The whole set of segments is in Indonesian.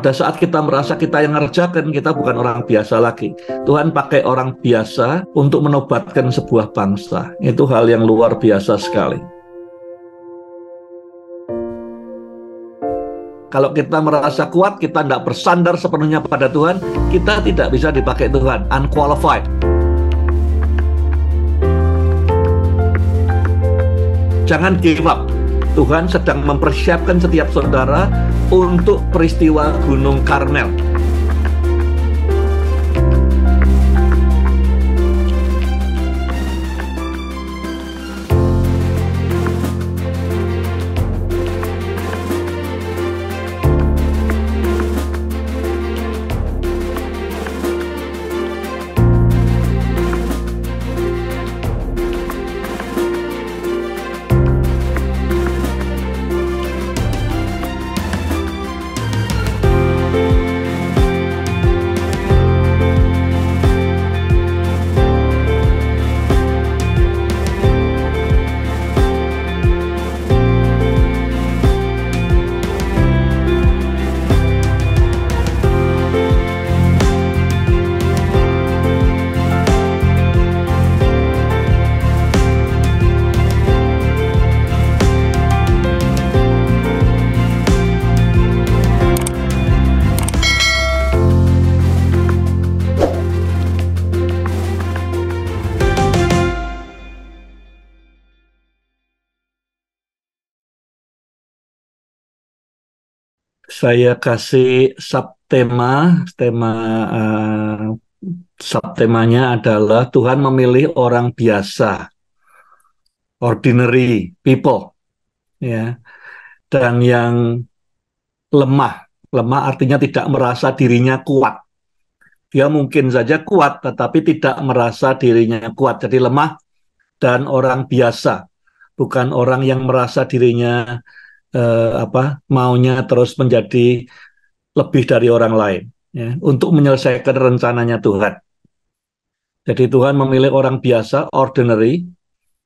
pada saat kita merasa kita yang ngerjakan, kita bukan orang biasa lagi. Tuhan pakai orang biasa untuk menobatkan sebuah bangsa. Itu hal yang luar biasa sekali. Kalau kita merasa kuat, kita tidak bersandar sepenuhnya pada Tuhan, kita tidak bisa dipakai Tuhan, unqualified. Jangan give up. Tuhan sedang mempersiapkan setiap saudara untuk peristiwa Gunung Karmel. Saya kasih subtemanya adalah Tuhan memilih orang biasa, ordinary people, ya, dan yang lemah. Lemah artinya tidak merasa dirinya kuat. Dia mungkin saja kuat, tetapi tidak merasa dirinya kuat. Jadi lemah dan orang biasa, bukan orang yang merasa dirinya maunya terus menjadi lebih dari orang lain, ya, untuk menyelesaikan rencananya Tuhan. Jadi Tuhan memilih orang biasa, ordinary,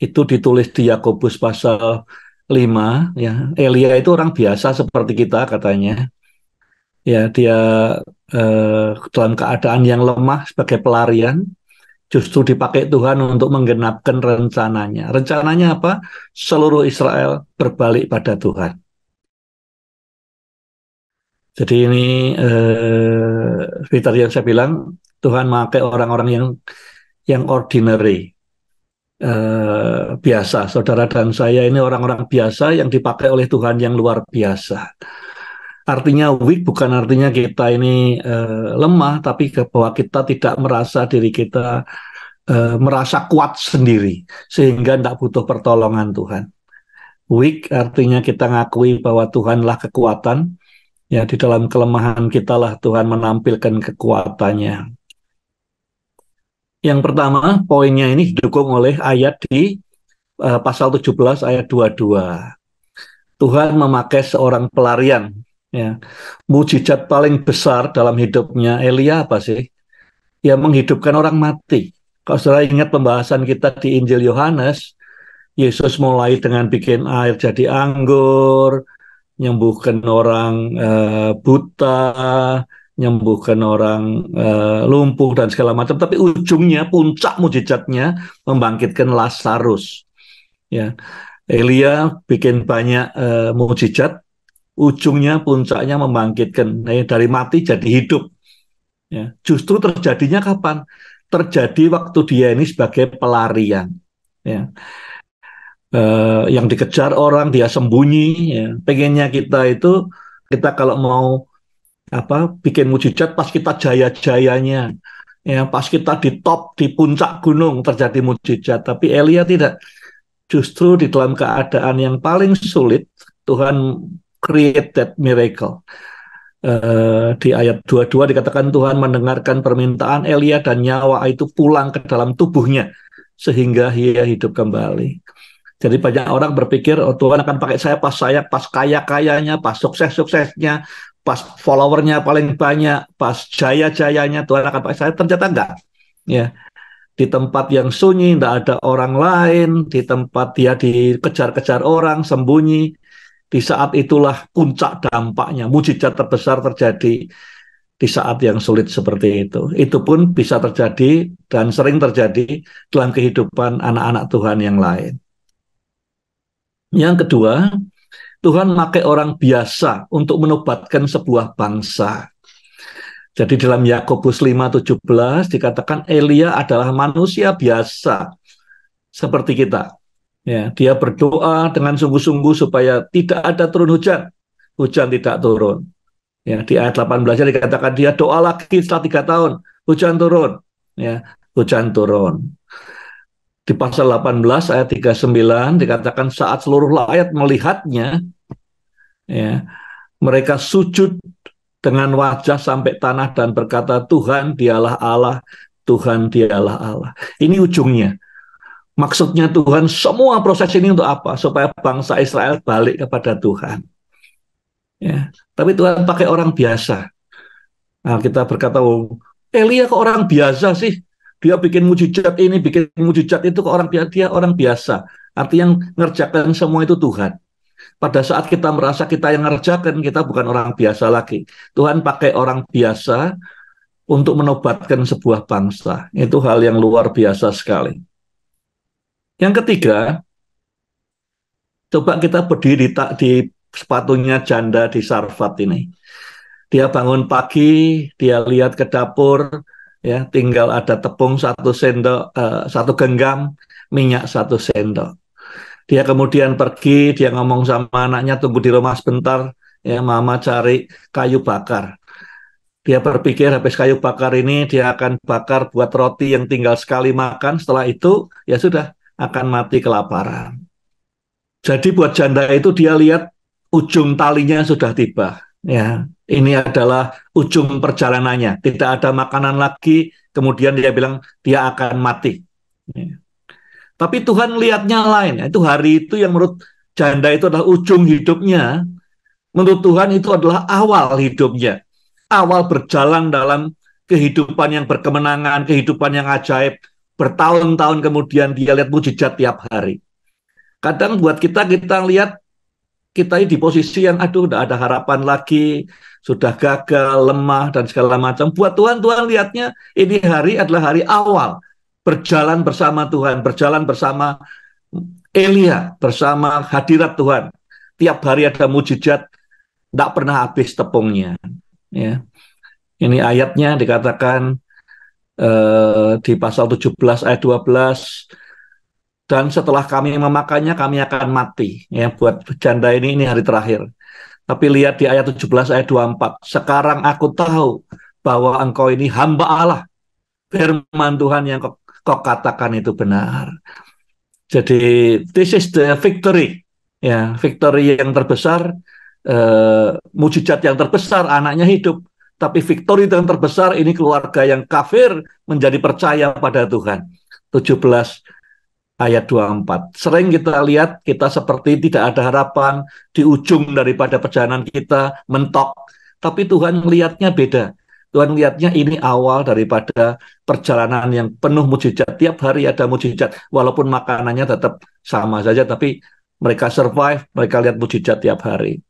itu ditulis di Yakobus pasal 5, ya. Elia itu orang biasa seperti kita katanya. Ya, dia dalam keadaan yang lemah sebagai pelarian, justru dipakai Tuhan untuk menggenapkan rencananya. Rencananya apa? Seluruh Israel berbalik pada Tuhan. Jadi ini seperti yang saya bilang, Tuhan memakai orang-orang yang ordinary, biasa. Saudara dan saya ini orang-orang biasa yang dipakai oleh Tuhan yang luar biasa. Artinya weak bukan artinya kita ini lemah, tapi bahwa kita tidak merasa diri kita merasa kuat sendiri, sehingga tidak butuh pertolongan Tuhan. Weak artinya kita ngakui bahwa Tuhanlah kekuatan. Ya, di dalam kelemahan kita lah Tuhan menampilkan kekuatannya. Yang pertama, poinnya ini didukung oleh ayat di pasal 17 ayat 22. Tuhan memakai seorang pelarian. Ya. Mujizat paling besar dalam hidupnya Elia apa sih? Ya, menghidupkan orang mati. Kalau saudara ingat pembahasan kita di Injil Yohanes, Yesus mulai dengan bikin air jadi anggur, nyembuhkan orang buta, nyembuhkan orang lumpuh dan segala macam. Tapi ujungnya, puncak mujizatnya membangkitkan Lazarus. Ya, Elia bikin banyak mujizat, ujungnya puncaknya membangkitkan dari mati jadi hidup. Ya, justru terjadinya kapan? Terjadi waktu dia ini sebagai pelarian. Ya. Yang dikejar orang, dia sembunyi, ya. Pengennya kita itu, kita kalau mau bikin mujizat pas kita jaya-jayanya, ya, pas kita di top, di puncak gunung terjadi mujizat. Tapi Elia tidak. Justru di dalam keadaan yang paling sulit, Tuhan create that miracle. Di ayat 22 dikatakan Tuhan mendengarkan permintaan Elia dan nyawa itu pulang ke dalam tubuhnya sehingga ia hidup kembali. Jadi banyak orang berpikir, oh, Tuhan akan pakai saya pas kaya-kayanya, pas sukses-suksesnya, pas followernya paling banyak, pas jaya-jayanya Tuhan akan pakai saya. Ternyata enggak. Ya, di tempat yang sunyi, tidak ada orang lain, di tempat dia dikejar-kejar orang, sembunyi, Di saat itulah puncak dampaknya, mujizat terbesar terjadi di saat yang sulit seperti itu. Itu pun bisa terjadi dan sering terjadi dalam kehidupan anak-anak Tuhan yang lain. Yang kedua, Tuhan pakai orang biasa untuk menobatkan sebuah bangsa. Jadi dalam Yakobus 5:17 dikatakan Elia adalah manusia biasa seperti kita. Ya, dia berdoa dengan sungguh-sungguh supaya tidak ada turun hujan. Hujan tidak turun. Ya, di ayat 18 dikatakan dia doa lagi setelah 3 tahun. Hujan turun. Ya, hujan turun. Di pasal 18 ayat 39 dikatakan saat seluruh rakyat melihatnya, ya, mereka sujud dengan wajah sampai tanah dan berkata, Tuhan dialah Allah, Tuhan dialah Allah. Ini ujungnya. Maksudnya Tuhan, semua proses ini untuk apa? Supaya bangsa Israel balik kepada Tuhan. Ya. Tapi Tuhan pakai orang biasa. Nah, kita berkata, oh, Elia kok orang biasa sih? Dia bikin mujizat ini, bikin mujizat itu ke orang biasa. Dia orang biasa. Artinya yang ngerjakan semua itu Tuhan. Pada saat kita merasa kita yang ngerjakan, kita bukan orang biasa lagi. Tuhan pakai orang biasa untuk menobatkan sebuah bangsa. Itu hal yang luar biasa sekali. Yang ketiga, coba kita berdiri di sepatunya janda di Sarfat ini. Dia bangun pagi, dia lihat ke dapur, ya tinggal ada tepung 1 sendok, 1 genggam, minyak 1 sendok. Dia kemudian pergi, dia ngomong sama anaknya, tunggu di rumah sebentar, ya mama cari kayu bakar. Dia berpikir habis kayu bakar ini dia akan bakar buat roti yang tinggal sekali makan, setelah itu ya sudah akan mati kelaparan. Jadi buat janda itu dia lihat ujung talinya sudah tiba. Ya, ini adalah ujung perjalanannya. Tidak ada makanan lagi. Kemudian dia bilang dia akan mati. Ya. Tapi Tuhan lihatnya lain. Itu hari itu yang menurut janda itu adalah ujung hidupnya. Menurut Tuhan itu adalah awal hidupnya. Awal berjalan dalam kehidupan yang berkemenangan, kehidupan yang ajaib. Bertahun-tahun kemudian dia lihat mujizat tiap hari. Kadang buat kita lihat kita di posisi yang aduh udah ada harapan lagi, sudah gagal, lemah dan segala macam. Buat Tuhan, Tuhan lihatnya ini hari adalah hari awal berjalan bersama Tuhan, berjalan bersama Elia, bersama hadirat Tuhan. Tiap hari ada mujizat, tidak pernah habis tepungnya. Ya. Ini ayatnya dikatakan di pasal 17 ayat 12. Dan setelah kami memakannya, kami akan mati. Ya, buat janda ini hari terakhir. Tapi lihat di ayat 17 ayat 24. Sekarang aku tahu bahwa engkau ini hamba Allah. Firman Tuhan yang kau katakan itu benar. Jadi, this is the victory. Ya, victory yang terbesar, mujizat yang terbesar, anaknya hidup. Tapi victory yang terbesar, ini keluarga yang kafir menjadi percaya pada Tuhan. 17 ayat 24. Sering kita lihat kita seperti tidak ada harapan di ujung daripada perjalanan kita, mentok. Tapi Tuhan melihatnya beda. Tuhan melihatnya ini awal daripada perjalanan yang penuh mujizat. Tiap hari ada mujizat. Walaupun makanannya tetap sama saja, tapi mereka survive, mereka lihat mujizat tiap hari.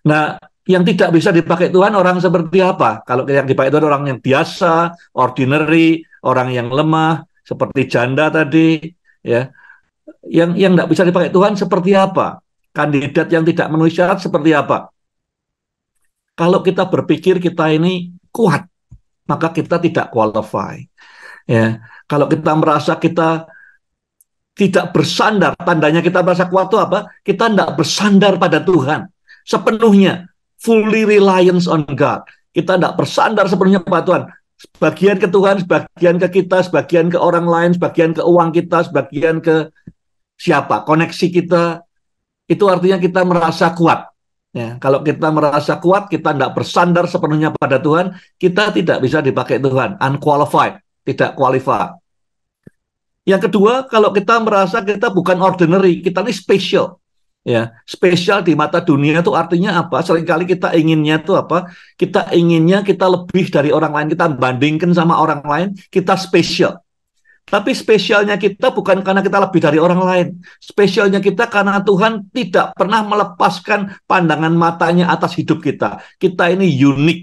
Nah, yang tidak bisa dipakai Tuhan orang seperti apa? Kalau yang dipakai Tuhan orang yang biasa, ordinary, orang yang lemah, seperti janda tadi, ya, yang tidak bisa dipakai Tuhan seperti apa? Kandidat yang tidak memenuhi syarat seperti apa? Kalau kita berpikir kita ini kuat, maka kita tidak qualify. Ya, kalau kita merasa kita tidak bersandar, tandanya kita merasa kuat itu apa? Kita tidak bersandar pada Tuhan sepenuhnya, fully reliance on God. Kita tidak bersandar sepenuhnya pada Tuhan. Sebagian ke Tuhan, sebagian ke kita, sebagian ke orang lain, sebagian ke uang kita, sebagian ke siapa, koneksi kita. Itu artinya kita merasa kuat. Ya, kalau kita merasa kuat, kita tidak bersandar sepenuhnya pada Tuhan, kita tidak bisa dipakai Tuhan, unqualified, tidak qualified. Yang kedua, kalau kita merasa kita bukan ordinary, kita ini special. Ya, spesial di mata dunia itu artinya apa? Seringkali kita inginnya itu apa? Kita inginnya kita lebih dari orang lain, kita bandingkan sama orang lain, kita spesial. Tapi spesialnya kita bukan karena kita lebih dari orang lain. Spesialnya kita karena Tuhan tidak pernah melepaskan pandangan matanya atas hidup kita. Kita ini unik.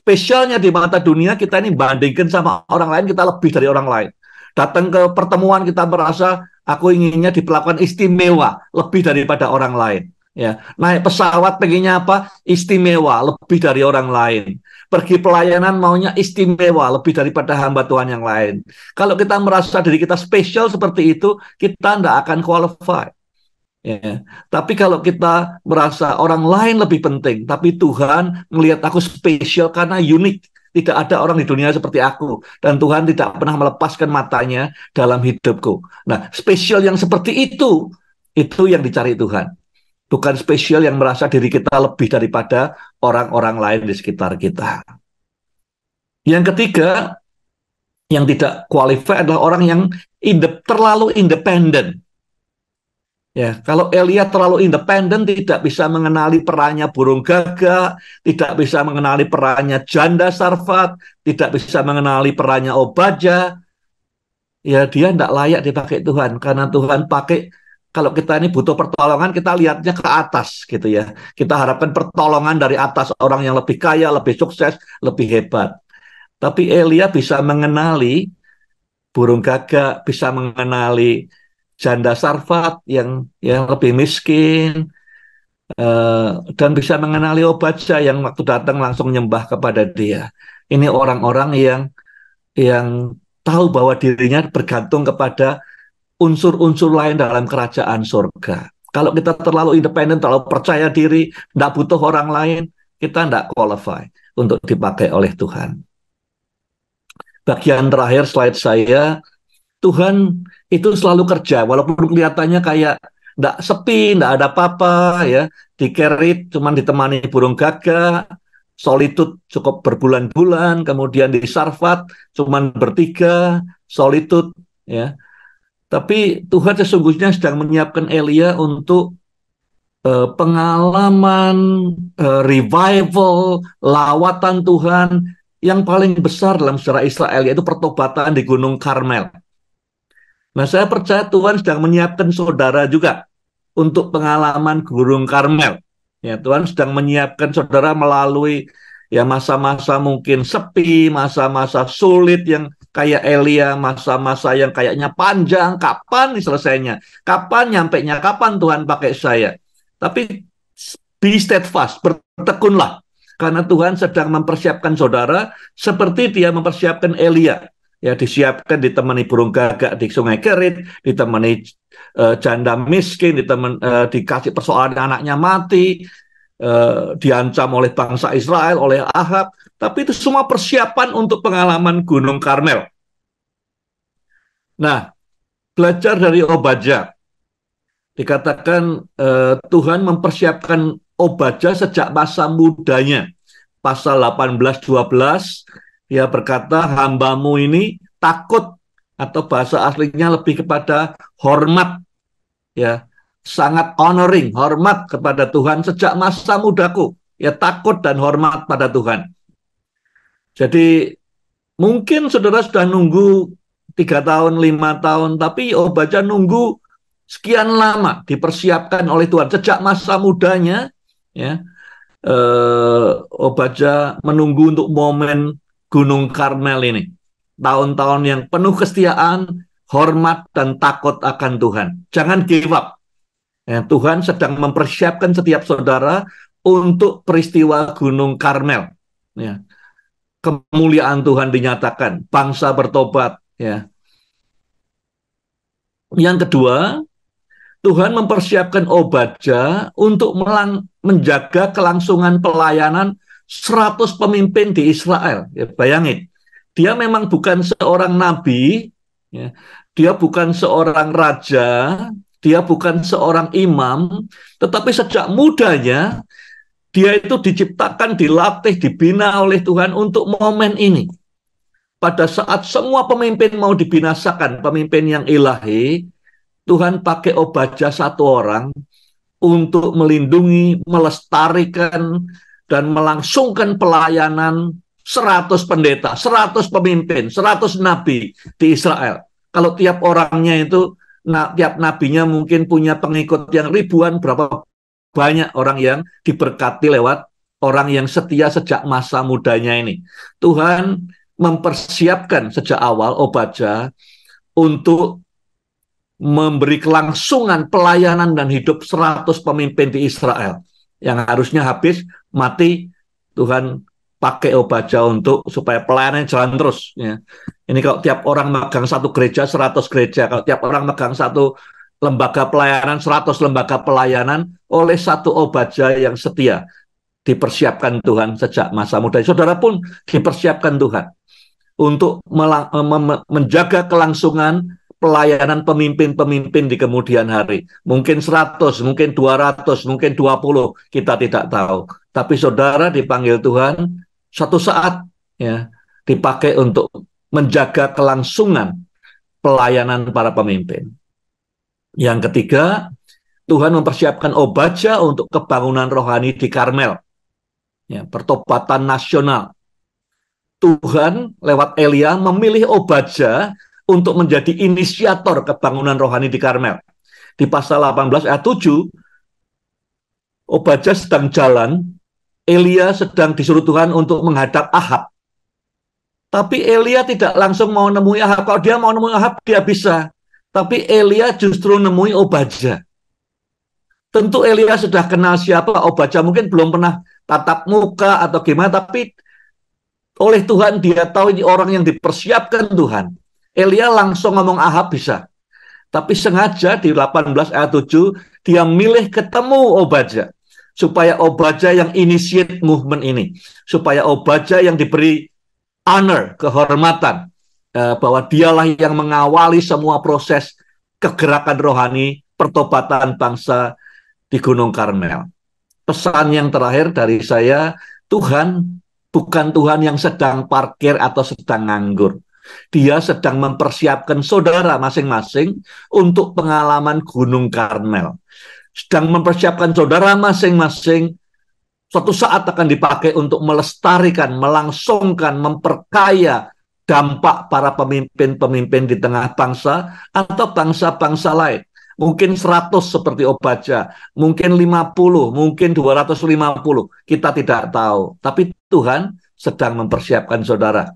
Spesialnya di mata dunia, kita ini bandingkan sama orang lain, kita lebih dari orang lain. Datang ke pertemuan kita merasa aku inginnya diperlakukan istimewa, lebih daripada orang lain. Ya, naik pesawat pengennya apa? Istimewa, lebih dari orang lain. Pergi pelayanan maunya istimewa, lebih daripada hamba Tuhan yang lain. Kalau kita merasa diri kita spesial seperti itu, kita tidak akan qualify. Ya. Tapi kalau kita merasa orang lain lebih penting, tapi Tuhan melihat aku spesial karena unik. Tidak ada orang di dunia seperti aku. Dan Tuhan tidak pernah melepaskan matanya dalam hidupku. Nah, spesial yang seperti itu yang dicari Tuhan. Bukan spesial yang merasa diri kita lebih daripada orang-orang lain di sekitar kita. Yang ketiga, yang tidak qualify adalah orang yang terlalu independen. Ya, kalau Elia terlalu independen, tidak bisa mengenali perannya burung gagak, tidak bisa mengenali perannya janda Sarfat, tidak bisa mengenali perannya Obadja, ya dia tidak layak dipakai Tuhan, karena Tuhan pakai, kalau kita ini butuh pertolongan, kita lihatnya ke atas gitu ya. Kita harapkan pertolongan dari atas, orang yang lebih kaya, lebih sukses, lebih hebat. Tapi Elia bisa mengenali burung gagak, bisa mengenali janda Sarfat yang lebih miskin, dan bisa mengenali Obadja yang waktu datang langsung nyembah kepada dia. Ini orang-orang yang tahu bahwa dirinya bergantung kepada unsur-unsur lain dalam kerajaan surga. Kalau kita terlalu independen, terlalu percaya diri, tidak butuh orang lain, kita tidak qualify untuk dipakai oleh Tuhan. Bagian terakhir slide saya, Tuhan itu selalu kerja, walaupun kelihatannya kayak nggak sepi, nggak ada apa-apa, ya. Di Kerit cuma ditemani burung gagak, Solitude cukup berbulan-bulan, kemudian di Sarfat cuma bertiga, Solitude, ya. Tapi Tuhan sesungguhnya sedang menyiapkan Elia untuk pengalaman, revival, lawatan Tuhan yang paling besar dalam sejarah Israel, yaitu pertobatan di Gunung Karmel. Nah, saya percaya Tuhan sedang menyiapkan saudara juga untuk pengalaman Gunung Karmel. Ya, Tuhan sedang menyiapkan saudara melalui ya masa-masa mungkin sepi, masa-masa sulit yang kayak Elia, masa-masa yang kayaknya panjang, kapan selesainya? Kapan nyampainya? Kapan Tuhan pakai saya? Tapi be steadfast, bertekunlah. Karena Tuhan sedang mempersiapkan saudara seperti dia mempersiapkan Elia. Ya, disiapkan ditemani burung gagak di Sungai Kerit, ditemani janda miskin, dikasih persoalan anaknya mati, diancam oleh bangsa Israel, oleh Ahab. Tapi itu semua persiapan untuk pengalaman Gunung Karmel. Nah, belajar dari Obadja. Dikatakan Tuhan mempersiapkan Obadja sejak masa mudanya. Pasal 18-12, dia berkata, hambamu ini takut, atau bahasa aslinya lebih kepada hormat, ya, sangat honoring, hormat kepada Tuhan sejak masa mudaku, ya, takut dan hormat pada Tuhan. Jadi mungkin saudara sudah nunggu 3 tahun, 5 tahun, tapi Obadja nunggu sekian lama dipersiapkan oleh Tuhan sejak masa mudanya, ya. Obadja menunggu untuk momen Gunung Karmel ini. Tahun-tahun yang penuh kesetiaan, hormat, dan takut akan Tuhan. Jangan give up. Ya, Tuhan sedang mempersiapkan setiap saudara untuk peristiwa Gunung Karmel. Ya. Kemuliaan Tuhan dinyatakan, bangsa bertobat. Ya. Yang kedua, Tuhan mempersiapkan Obadja untuk menjaga kelangsungan pelayanan 100 pemimpin di Israel. Ya, bayangin, dia memang bukan seorang nabi, ya, dia bukan seorang raja, dia bukan seorang imam, tetapi sejak mudanya dia itu diciptakan, dilatih, dibina oleh Tuhan untuk momen ini. Pada saat semua pemimpin mau dibinasakan, pemimpin yang ilahi, Tuhan pakai Obadja satu orang untuk melindungi, melestarikan, dan melangsungkan pelayanan 100 pendeta, 100 pemimpin, 100 nabi di Israel. Kalau tiap orangnya itu, tiap nabinya mungkin punya pengikut yang ribuan, berapa banyak orang yang diberkati lewat orang yang setia sejak masa mudanya ini. Tuhan mempersiapkan sejak awal Obadja untuk memberi kelangsungan pelayanan dan hidup 100 pemimpin di Israel yang harusnya habis mati. Tuhan pakai Obadja untuk supaya pelayanan jalan terus ya. Ini kalau tiap orang megang satu gereja 100 gereja, kalau tiap orang megang satu lembaga pelayanan 100 lembaga pelayanan oleh satu Obadja yang setia, dipersiapkan Tuhan sejak masa muda. Saudara pun dipersiapkan Tuhan untuk menjaga kelangsungan pelayanan pemimpin-pemimpin di kemudian hari. Mungkin 100, mungkin 200, mungkin 20, kita tidak tahu. Tapi saudara dipanggil Tuhan suatu saat ya dipakai untuk menjaga kelangsungan pelayanan para pemimpin. Yang ketiga, Tuhan mempersiapkan Obadja untuk kebangunan rohani di Karmel. Ya, pertobatan nasional. Tuhan lewat Elia memilih Obadja untuk menjadi inisiator kebangunan rohani di Karmel. Di pasal 18 ayat 7, Obadja sedang jalan, Elia sedang disuruh Tuhan untuk menghadap Ahab. Tapi Elia tidak langsung mau nemui Ahab. Kalau dia mau nemui Ahab, dia bisa. Tapi Elia justru nemui Obadja. Tentu Elia sudah kenal siapa Obadja, mungkin belum pernah tatap muka atau gimana, tapi oleh Tuhan dia tahu ini orang yang dipersiapkan Tuhan. Elia langsung ngomong Ahab bisa. Tapi sengaja di 18 ayat 7 dia milih ketemu Obadja. Supaya Obadja yang initiate movement ini. Supaya Obadja yang diberi honor, kehormatan. Bahwa dialah yang mengawali semua proses kegerakan rohani pertobatan bangsa di Gunung Karmel. Pesan yang terakhir dari saya, Tuhan bukan Tuhan yang sedang parkir atau sedang nganggur. Dia sedang mempersiapkan saudara masing-masing untuk pengalaman Gunung Karmel. Sedang mempersiapkan saudara masing-masing suatu saat akan dipakai untuk melestarikan, melangsungkan, memperkaya dampak para pemimpin-pemimpin di tengah bangsa atau bangsa-bangsa lain. Mungkin 100 seperti Obadja, mungkin 50, mungkin 250, kita tidak tahu. Tapi Tuhan sedang mempersiapkan saudara